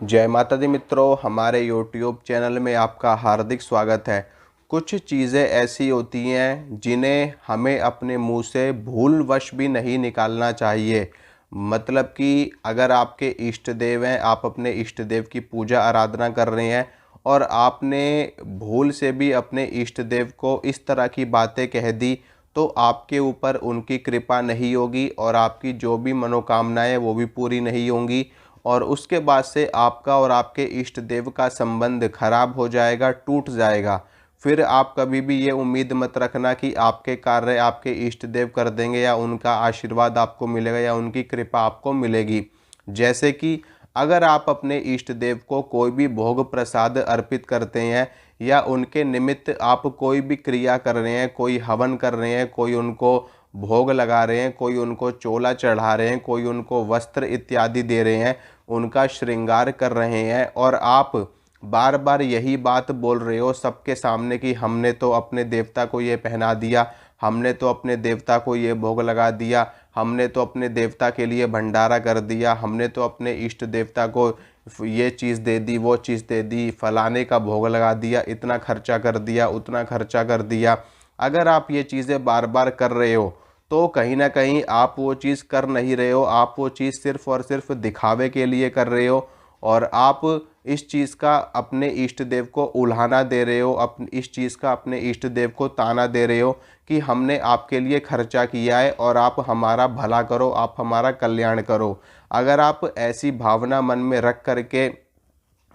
जय माता दी मित्रों, हमारे यूट्यूब चैनल में आपका हार्दिक स्वागत है। कुछ चीज़ें ऐसी होती हैं जिन्हें हमें अपने मुंह से भूलवश भी नहीं निकालना चाहिए। मतलब कि अगर आपके इष्ट देव हैं, आप अपने इष्ट देव की पूजा आराधना कर रहे हैं और आपने भूल से भी अपने इष्ट देव को इस तरह की बातें कह दी, तो आपके ऊपर उनकी कृपा नहीं होगी और आपकी जो भी मनोकामनाएं वो भी पूरी नहीं होंगी। और उसके बाद से आपका और आपके इष्ट देव का संबंध खराब हो जाएगा, टूट जाएगा। फिर आप कभी भी ये उम्मीद मत रखना कि आपके कार्य आपके इष्ट देव कर देंगे या उनका आशीर्वाद आपको मिलेगा या उनकी कृपा आपको मिलेगी। जैसे कि अगर आप अपने इष्ट देव को कोई भी भोग प्रसाद अर्पित करते हैं या उनके निमित्त आप कोई भी क्रिया कर रहे हैं, कोई हवन कर रहे हैं, कोई उनको भोग लगा रहे हैं, कोई उनको चोला चढ़ा रहे हैं, कोई उनको वस्त्र इत्यादि दे रहे हैं, उनका श्रृंगार कर रहे हैं और आप बार बार यही बात बोल रहे हो सबके सामने कि हमने तो अपने देवता को ये पहना दिया, हमने तो अपने देवता को ये भोग लगा दिया, हमने तो अपने देवता के लिए भंडारा कर दिया, हमने तो अपने इष्ट देवता को ये चीज़ दे दी, वो चीज़ दे दी, फलाने का भोग लगा दिया, इतना खर्चा कर दिया, उतना खर्चा कर दिया। अगर आप ये चीज़ें बार बार कर रहे हो तो कहीं ना कहीं आप वो चीज़ कर नहीं रहे हो, आप वो चीज़ सिर्फ और सिर्फ दिखावे के लिए कर रहे हो और आप इस चीज़ का अपने इष्ट देव को उल्हाना दे रहे हो, इस चीज़ का अपने इष्ट देव को ताना दे रहे हो कि हमने आपके लिए खर्चा किया है और आप हमारा भला करो, आप हमारा कल्याण करो। अगर आप ऐसी भावना मन में रख करके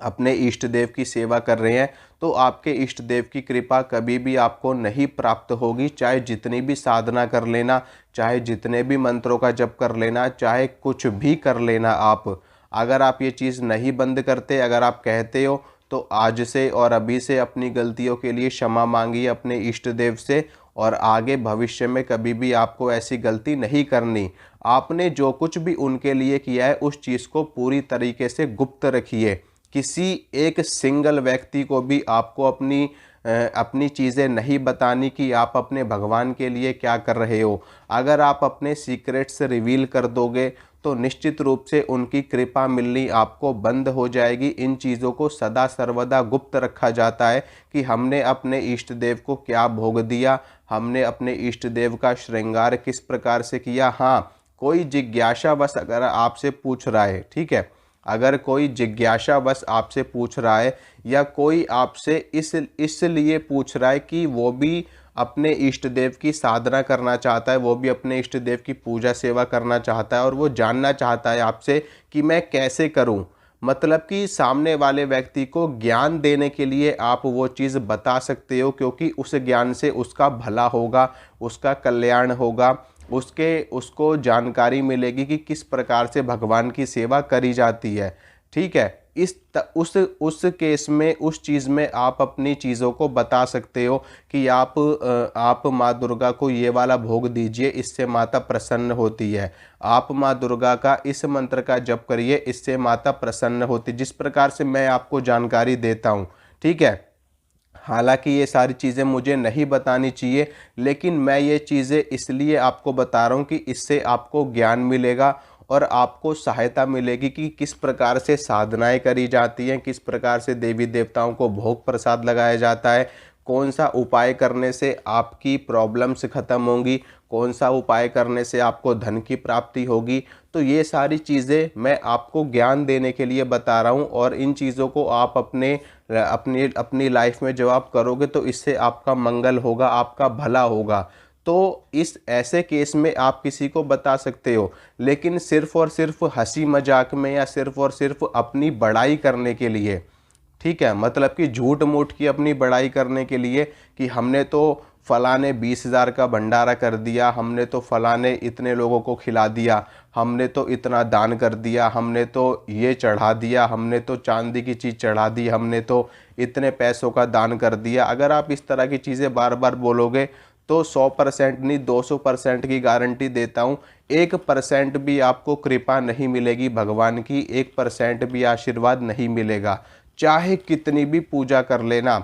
अपने इष्ट देव की सेवा कर रहे हैं तो आपके इष्ट देव की कृपा कभी भी आपको नहीं प्राप्त होगी। चाहे जितनी भी साधना कर लेना, चाहे जितने भी मंत्रों का जप कर लेना, चाहे कुछ भी कर लेना, आप अगर आप ये चीज़ नहीं बंद करते, अगर आप कहते हो तो आज से और अभी से अपनी गलतियों के लिए क्षमा मांगिए अपने इष्ट देव से और आगे भविष्य में कभी भी आपको ऐसी गलती नहीं करनी। आपने जो कुछ भी उनके लिए किया है उस चीज़ को पूरी तरीके से गुप्त रखिए। किसी एक सिंगल व्यक्ति को भी आपको अपनी चीज़ें नहीं बतानी कि आप अपने भगवान के लिए क्या कर रहे हो। अगर आप अपने सीक्रेट्स रिवील कर दोगे तो निश्चित रूप से उनकी कृपा मिलनी आपको बंद हो जाएगी। इन चीज़ों को सदा सर्वदा गुप्त रखा जाता है कि हमने अपने इष्ट देव को क्या भोग दिया, हमने अपने इष्ट देव का श्रृंगार किस प्रकार से किया। हाँ, कोई जिज्ञासावश अगर आपसे पूछ रहा है, ठीक है, अगर कोई जिज्ञासावश आपसे पूछ रहा है या कोई आपसे इसलिए पूछ रहा है कि वो भी अपने इष्ट देव की साधना करना चाहता है, वो भी अपने इष्ट देव की पूजा सेवा करना चाहता है और वो जानना चाहता है आपसे कि मैं कैसे करूं, मतलब कि सामने वाले व्यक्ति को ज्ञान देने के लिए आप वो चीज़ बता सकते हो क्योंकि उस ज्ञान से उसका भला होगा, उसका कल्याण होगा, उसको जानकारी मिलेगी कि किस प्रकार से भगवान की सेवा करी जाती है। ठीक है, उस केस में, उस चीज़ में आप अपनी चीज़ों को बता सकते हो कि आप माँ दुर्गा को ये वाला भोग दीजिए, इससे माता प्रसन्न होती है। आप माँ दुर्गा का इस मंत्र का जप करिए, इससे माता प्रसन्न होती, जिस प्रकार से मैं आपको जानकारी देता हूँ। ठीक है, हालांकि ये सारी चीज़ें मुझे नहीं बतानी चाहिए, लेकिन मैं ये चीज़ें इसलिए आपको बता रहा हूँ कि इससे आपको ज्ञान मिलेगा और आपको सहायता मिलेगी कि किस प्रकार से साधनाएं करी जाती हैं, किस प्रकार से देवी देवताओं को भोग प्रसाद लगाया जाता है, कौन सा उपाय करने से आपकी प्रॉब्लम्स ख़त्म होंगी, कौन सा उपाय करने से आपको धन की प्राप्ति होगी। तो ये सारी चीज़ें मैं आपको ज्ञान देने के लिए बता रहा हूँ और इन चीज़ों को आप अपनी अपनी लाइफ में जब आप करोगे तो इससे आपका मंगल होगा, आपका भला होगा। तो इस ऐसे केस में आप किसी को बता सकते हो, लेकिन सिर्फ और सिर्फ हंसी मजाक में या सिर्फ और सिर्फ अपनी बड़ाई करने के लिए, ठीक है, मतलब कि झूठ मूठ की अपनी बड़ाई करने के लिए कि हमने तो फलाने 20,000 का भंडारा कर दिया, हमने तो फलाने इतने लोगों को खिला दिया, हमने तो इतना दान कर दिया, हमने तो ये चढ़ा दिया, हमने तो चांदी की चीज़ चढ़ा दी, हमने तो इतने पैसों का दान कर दिया। अगर आप इस तरह की चीज़ें बार बार बोलोगे तो 100% नहीं 200% की गारंटी देता हूँ, 1% भी आपको कृपा नहीं मिलेगी भगवान की, 1% भी आशीर्वाद नहीं मिलेगा। चाहे कितनी भी पूजा कर लेना,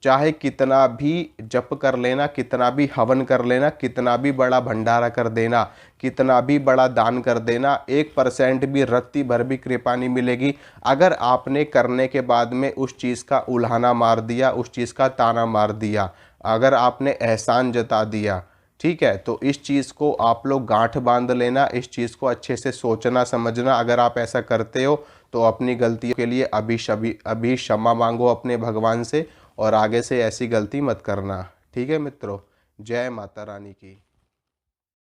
चाहे कितना भी जप कर लेना, कितना भी हवन कर लेना, कितना भी बड़ा भंडारा कर देना, कितना भी बड़ा दान कर देना, 1% भी रत्ती भर भी कृपा नहीं मिलेगी अगर आपने करने के बाद में उस चीज़ का उल्हाना मार दिया, उस चीज़ का ताना मार दिया, अगर आपने एहसान जता दिया। ठीक है, तो इस चीज़ को आप लोग गांठ बांध लेना, इस चीज़ को अच्छे से सोचना समझना। अगर आप ऐसा करते हो तो अपनी गलतियों के लिए अभी क्षमा मांगो अपने भगवान से, और आगे से ऐसी गलती मत करना। ठीक है मित्रों, जय माता रानी की।